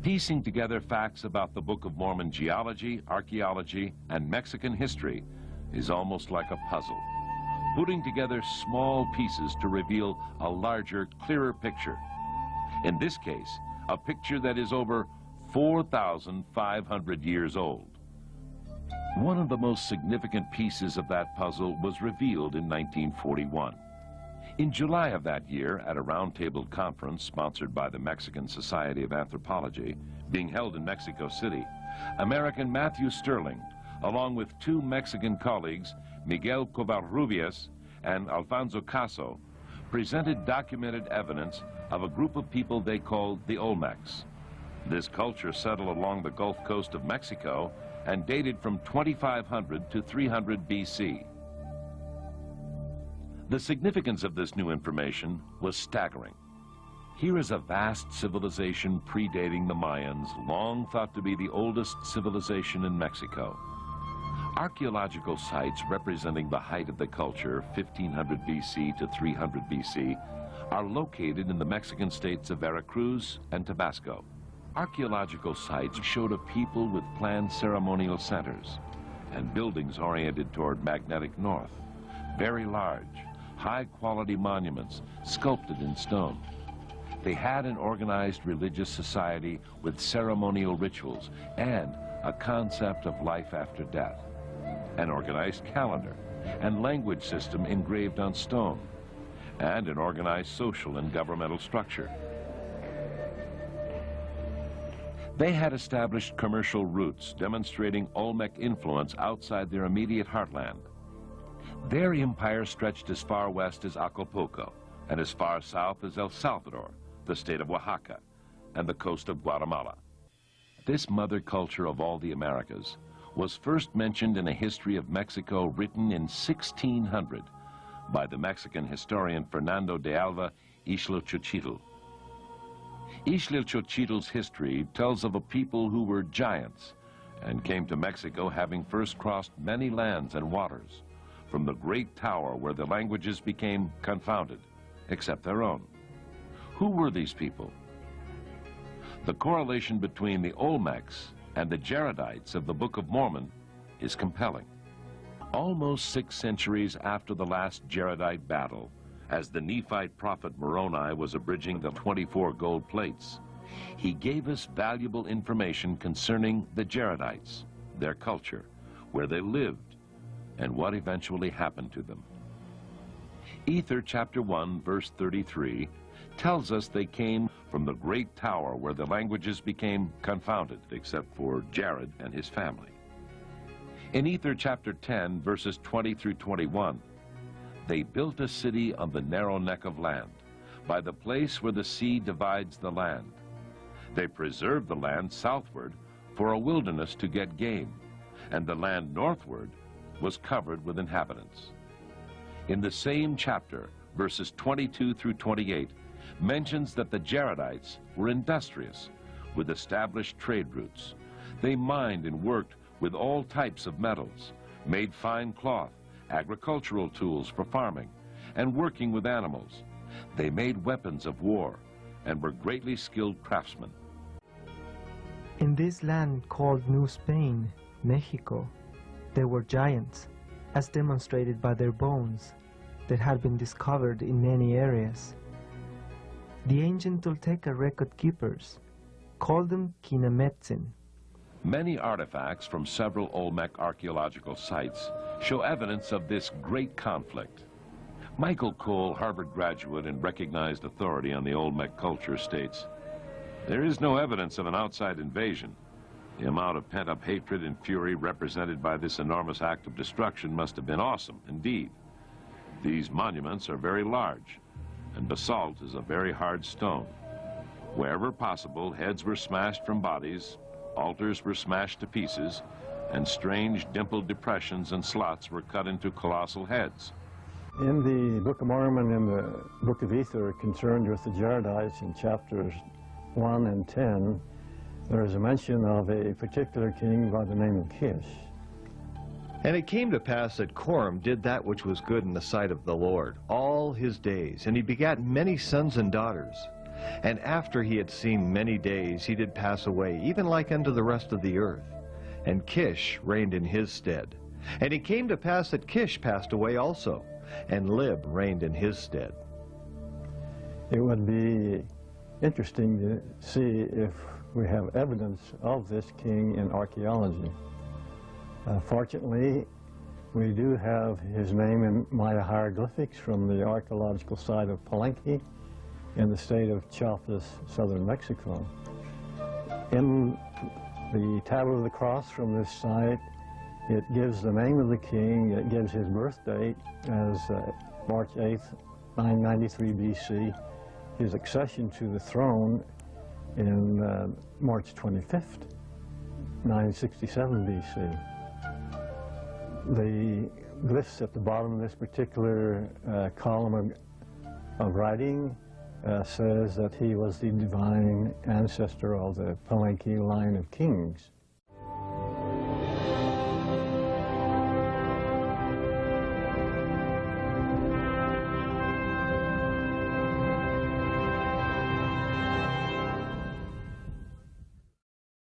Piecing together facts about the Book of Mormon geology, archaeology, and Mexican history is almost like a puzzle, putting together small pieces to reveal a larger, clearer picture. In this case, a picture that is over 4,500 years old. One of the most significant pieces of that puzzle was revealed in 1941. In July of that year, at a roundtable conference sponsored by the Mexican Society of Anthropology, being held in Mexico City, American Matthew Sterling, along with two Mexican colleagues, Miguel Covarrubias and Alfonso Caso, presented documented evidence of a group of people they called the Olmecs. This culture settled along the Gulf Coast of Mexico and dated from 2500 to 300 BC. The significance of this new information was staggering. Here is a vast civilization predating the Mayans, long thought to be the oldest civilization in Mexico. Archaeological sites representing the height of the culture, 1500 BC to 300 BC, are located in the Mexican states of Veracruz and Tabasco. Archaeological sites showed a people with planned ceremonial centers and buildings oriented toward magnetic north, very large, high-quality monuments sculpted in stone. They had an organized religious society with ceremonial rituals and a concept of life after death, an organized calendar and language system engraved on stone, and an organized social and governmental structure. They had established commercial routes demonstrating Olmec influence outside their immediate heartland. Their empire stretched as far west as Acapulco and as far south as El Salvador, the state of Oaxaca, and the coast of Guatemala. This mother culture of all the Americas was first mentioned in a history of Mexico written in 1600 by the Mexican historian Fernando de Alva Ixtlilxochitl. Ixtlilxochitl's history tells of a people who were giants and came to Mexico having first crossed many lands and waters, from the great tower where the languages became confounded, except their own. Who were these people? The correlation between the Olmecs and the Jaredites of the Book of Mormon is compelling. Almost 6 centuries after the last Jaredite battle, as the Nephite prophet Moroni was abridging the 24 gold plates, he gave us valuable information concerning the Jaredites, their culture, where they lived, and what eventually happened to them. Ether chapter 1, verse 33, tells us they came from the great tower where the languages became confounded, except for Jared and his family. In Ether chapter 10, verses 20 through 21, they built a city on the narrow neck of land, by the place where the sea divides the land. They preserved the land southward for a wilderness to get game, and the land northward was covered with inhabitants. In the same chapter, verses 22 through 28, mentions that the Jaredites were industrious, with established trade routes. They mined and worked with all types of metals, made fine cloth, agricultural tools for farming, and working with animals. They made weapons of war and were greatly skilled craftsmen. In this land called New Spain, Mexico, there were giants, as demonstrated by their bones that had been discovered in many areas. The ancient Tolteca record keepers called them Kinametzin. Many artifacts from several Olmec archaeological sites show evidence of this great conflict. Michael Cole, Harvard graduate and recognized authority on the Olmec culture, states, "There is no evidence of an outside invasion. The amount of pent-up hatred and fury represented by this enormous act of destruction must have been awesome indeed. These monuments are very large, and basalt is a very hard stone. Wherever possible, heads were smashed from bodies, altars were smashed to pieces, and strange dimpled depressions and slots were cut into colossal heads." In the Book of Mormon and the Book of Ether concerned with the Jaredites in chapters 1 and 10, there is a mention of a particular king by the name of Kish. And it came to pass that Coram did that which was good in the sight of the Lord all his days, and he begat many sons and daughters. And after he had seen many days, he did pass away, even like unto the rest of the earth. And Kish reigned in his stead. And it came to pass that Kish passed away also, and Lib reigned in his stead. It would be interesting to see if we have evidence of this king in archaeology. Fortunately, we do have his name in Maya hieroglyphics from the archaeological site of Palenque in the state of Chiapas, southern Mexico. In the tablet of the cross from this site, it gives the name of the king, it gives his birth date as March 8th, 993 BC, his accession to the throne in March 25th, 967 BC. The glyphs at the bottom of this particular column of writing says that he was the divine ancestor of the Palenque line of kings.